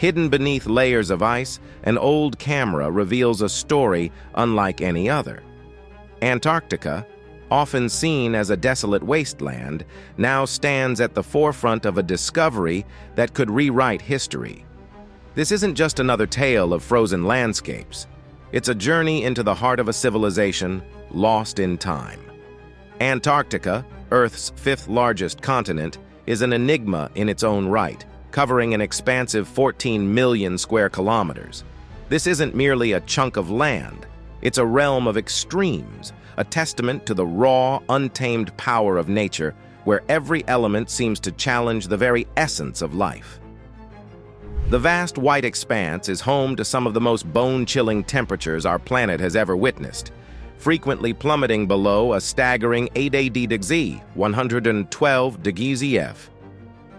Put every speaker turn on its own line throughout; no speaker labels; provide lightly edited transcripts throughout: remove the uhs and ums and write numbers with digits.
Hidden beneath layers of ice, an old camera reveals a story unlike any other. Antarctica, often seen as a desolate wasteland, now stands at the forefront of a discovery that could rewrite history. This isn't just another tale of frozen landscapes. It's a journey into the heart of a civilization lost in time. Antarctica, Earth's fifth largest continent, is an enigma in its own right, covering an expansive 14 million square kilometers. This isn't merely a chunk of land. It's a realm of extremes, a testament to the raw, untamed power of nature, where every element seems to challenge the very essence of life. The vast white expanse is home to some of the most bone-chilling temperatures our planet has ever witnessed, frequently plummeting below a staggering 8 degrees, 112 degrees F.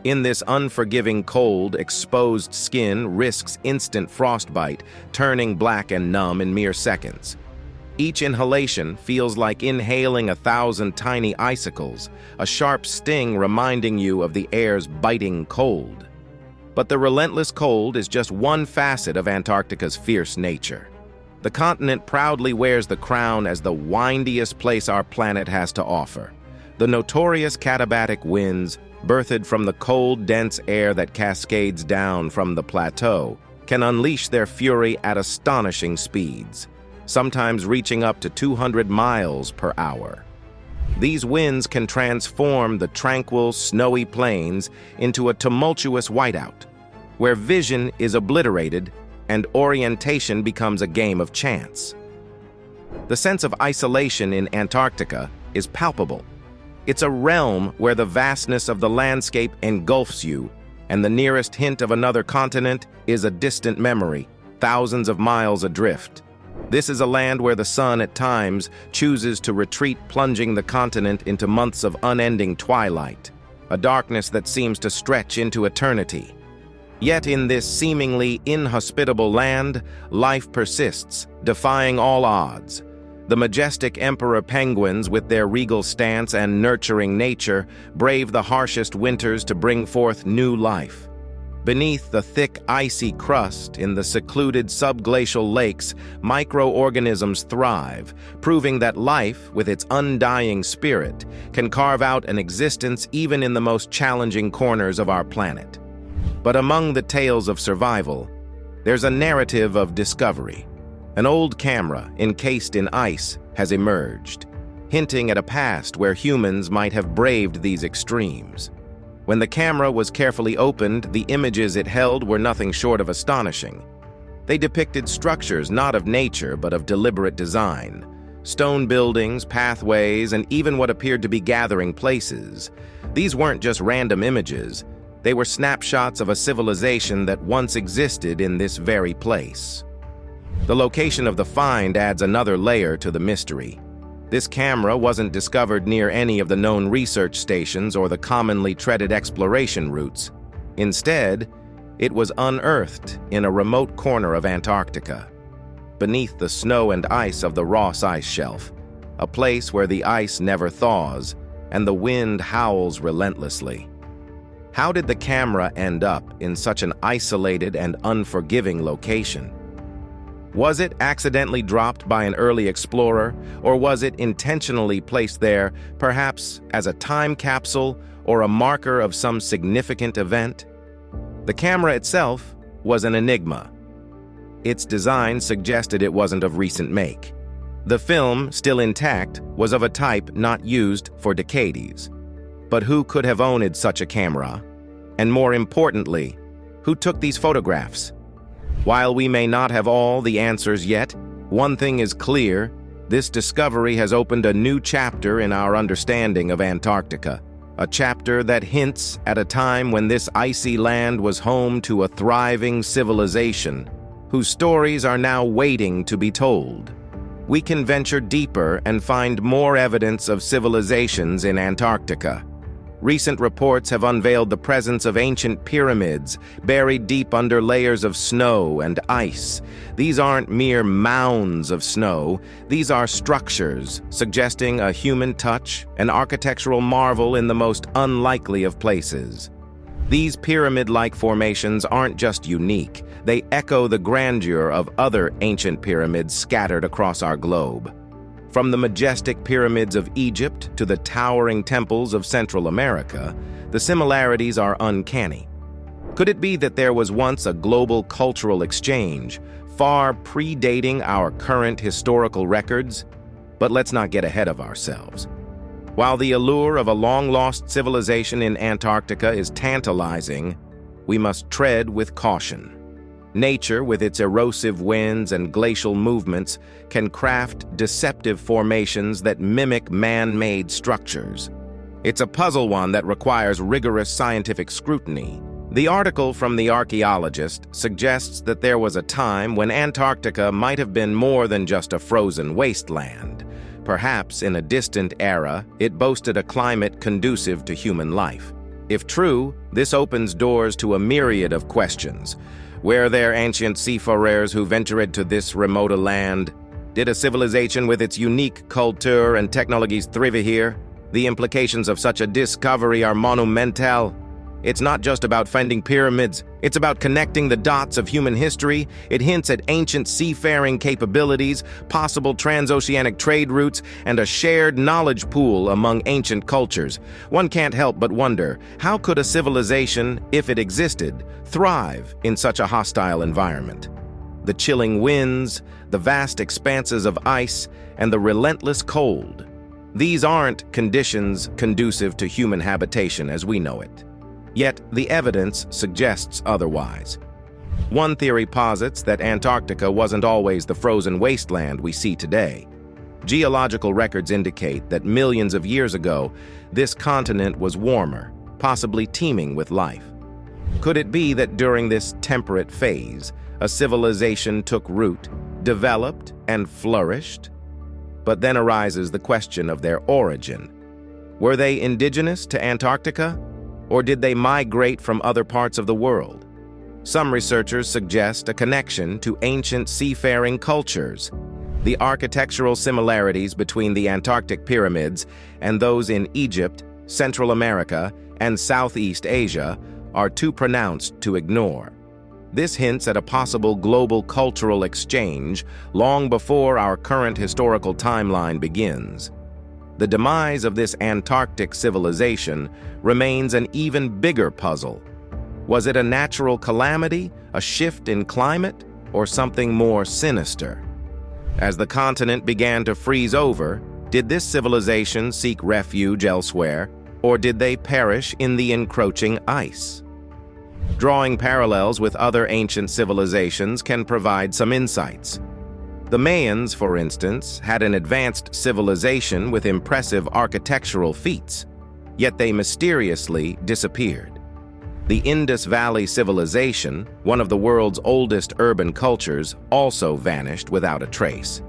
In this unforgiving cold, exposed skin risks instant frostbite, turning black and numb in mere seconds. Each inhalation feels like inhaling 1,000 tiny icicles, a sharp sting reminding you of the air's biting cold. But the relentless cold is just one facet of Antarctica's fierce nature. The continent proudly wears the crown as the windiest place our planet has to offer. The notorious Cataclysmic winds, birthed from the cold, dense air that cascades down from the plateau, can unleash their fury at astonishing speeds, sometimes reaching up to 200 miles per hour. These winds can transform the tranquil, snowy plains into a tumultuous whiteout, where vision is obliterated and orientation becomes a game of chance. The sense of isolation in Antarctica is palpable. It's a realm where the vastness of the landscape engulfs you, and the nearest hint of another continent is a distant memory, thousands of miles adrift. This is a land where the sun at times chooses to retreat, plunging the continent into months of unending twilight, a darkness that seems to stretch into eternity. Yet in this seemingly inhospitable land, life persists, defying all odds. The majestic emperor penguins, with their regal stance and nurturing nature, brave the harshest winters to bring forth new life. Beneath the thick, icy crust in the secluded subglacial lakes, microorganisms thrive, proving that life, with its undying spirit, can carve out an existence even in the most challenging corners of our planet. But among the tales of survival, there's a narrative of discovery. An old camera, encased in ice, has emerged, hinting at a past where humans might have braved these extremes. When the camera was carefully opened, the images it held were nothing short of astonishing. They depicted structures not of nature but of deliberate design. Stone buildings, pathways, and even what appeared to be gathering places. These weren't just random images. They were snapshots of a civilization that once existed in this very place. The location of the find adds another layer to the mystery. This camera wasn't discovered near any of the known research stations or the commonly treaded exploration routes. Instead, it was unearthed in a remote corner of Antarctica, beneath the snow and ice of the Ross Ice Shelf, a place where the ice never thaws and the wind howls relentlessly. How did the camera end up in such an isolated and unforgiving location? Was it accidentally dropped by an early explorer, or was it intentionally placed there, perhaps as a time capsule or a marker of some significant event? The camera itself was an enigma. Its design suggested it wasn't of recent make. The film, still intact, was of a type not used for decades. But who could have owned such a camera? And more importantly, who took these photographs? While we may not have all the answers yet, one thing is clear: this discovery has opened a new chapter in our understanding of Antarctica, a chapter that hints at a time when this icy land was home to a thriving civilization, whose stories are now waiting to be told. We can venture deeper and find more evidence of civilizations in Antarctica. Recent reports have unveiled the presence of ancient pyramids buried deep under layers of snow and ice. These aren't mere mounds of snow. These are structures suggesting a human touch, an architectural marvel in the most unlikely of places. These pyramid-like formations aren't just unique, they echo the grandeur of other ancient pyramids scattered across our globe. From the majestic pyramids of Egypt to the towering temples of Central America, the similarities are uncanny. Could it be that there was once a global cultural exchange, far predating our current historical records? But let's not get ahead of ourselves. While the allure of a long-lost civilization in Antarctica is tantalizing, we must tread with caution. Nature, with its erosive winds and glacial movements, can craft deceptive formations that mimic man-made structures. It's a puzzle one that requires rigorous scientific scrutiny. The article from The Archaeologist suggests that there was a time when Antarctica might have been more than just a frozen wasteland. Perhaps in a distant era, it boasted a climate conducive to human life. If true, this opens doors to a myriad of questions. Were there ancient seafarers who ventured to this remote land? Did a civilization with its unique culture and technologies thrive here? The implications of such a discovery are monumental. It's not just about finding pyramids, it's about connecting the dots of human history. It hints at ancient seafaring capabilities, possible transoceanic trade routes, and a shared knowledge pool among ancient cultures. One can't help but wonder, how could a civilization, if it existed, thrive in such a hostile environment? The chilling winds, the vast expanses of ice, and the relentless cold. These aren't conditions conducive to human habitation as we know it. Yet, the evidence suggests otherwise. One theory posits that Antarctica wasn't always the frozen wasteland we see today. Geological records indicate that millions of years ago, this continent was warmer, possibly teeming with life. Could it be that during this temperate phase, a civilization took root, developed, and flourished? But then arises the question of their origin. Were they indigenous to Antarctica? Or did they migrate from other parts of the world? Some researchers suggest a connection to ancient seafaring cultures. The architectural similarities between the Antarctic pyramids and those in Egypt, Central America, and Southeast Asia are too pronounced to ignore. This hints at a possible global cultural exchange long before our current historical timeline begins. The demise of this Antarctic civilization remains an even bigger puzzle. Was it a natural calamity, a shift in climate, or something more sinister? As the continent began to freeze over, did this civilization seek refuge elsewhere, or did they perish in the encroaching ice? Drawing parallels with other ancient civilizations can provide some insights. The Mayans, for instance, had an advanced civilization with impressive architectural feats, yet they mysteriously disappeared. The Indus Valley Civilization, one of the world's oldest urban cultures, also vanished without a trace.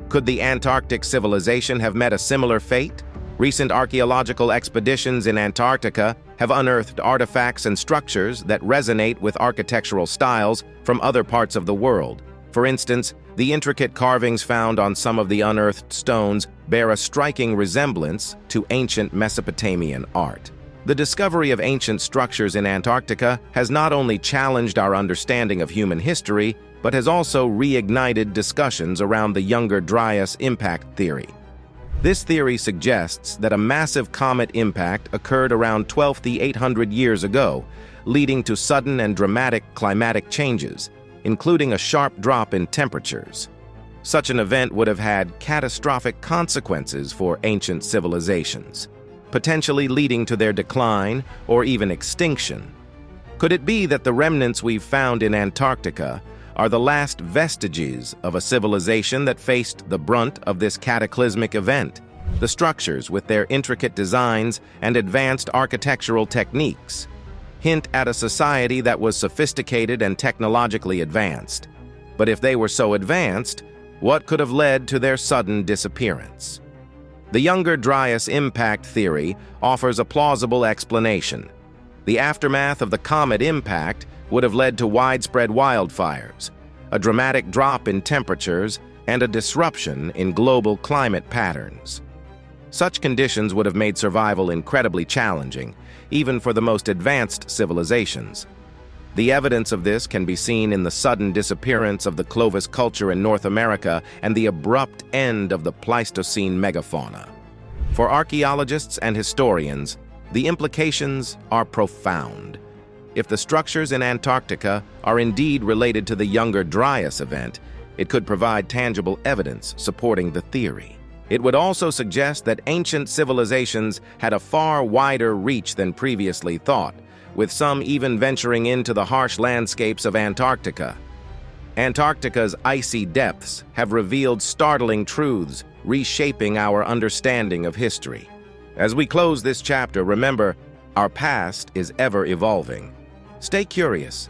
Could the Antarctic civilization have met a similar fate? Recent archaeological expeditions in Antarctica have unearthed artifacts and structures that resonate with architectural styles from other parts of the world. For instance, the intricate carvings found on some of the unearthed stones bear a striking resemblance to ancient Mesopotamian art. The discovery of ancient structures in Antarctica has not only challenged our understanding of human history, but has also reignited discussions around the Younger Dryas Impact Theory. This theory suggests that a massive comet impact occurred around 12,800 years ago, leading to sudden and dramatic climatic changes, including a sharp drop in temperatures. Such an event would have had catastrophic consequences for ancient civilizations, potentially leading to their decline or even extinction. Could it be that the remnants we've found in Antarctica are the last vestiges of a civilization that faced the brunt of this cataclysmic event? The structures, with their intricate designs and advanced architectural techniques, hint at a society that was sophisticated and technologically advanced. But if they were so advanced, what could have led to their sudden disappearance? The Younger Dryas Impact Theory offers a plausible explanation. The aftermath of the comet impact would have led to widespread wildfires, a dramatic drop in temperatures, and a disruption in global climate patterns. Such conditions would have made survival incredibly challenging, even for the most advanced civilizations. The evidence of this can be seen in the sudden disappearance of the Clovis culture in North America and the abrupt end of the Pleistocene megafauna. For archaeologists and historians, the implications are profound. If the structures in Antarctica are indeed related to the Younger Dryas event, it could provide tangible evidence supporting the theory. It would also suggest that ancient civilizations had a far wider reach than previously thought, with some even venturing into the harsh landscapes of Antarctica. Antarctica's icy depths have revealed startling truths, reshaping our understanding of history. As we close this chapter, remember, our past is ever evolving. Stay curious,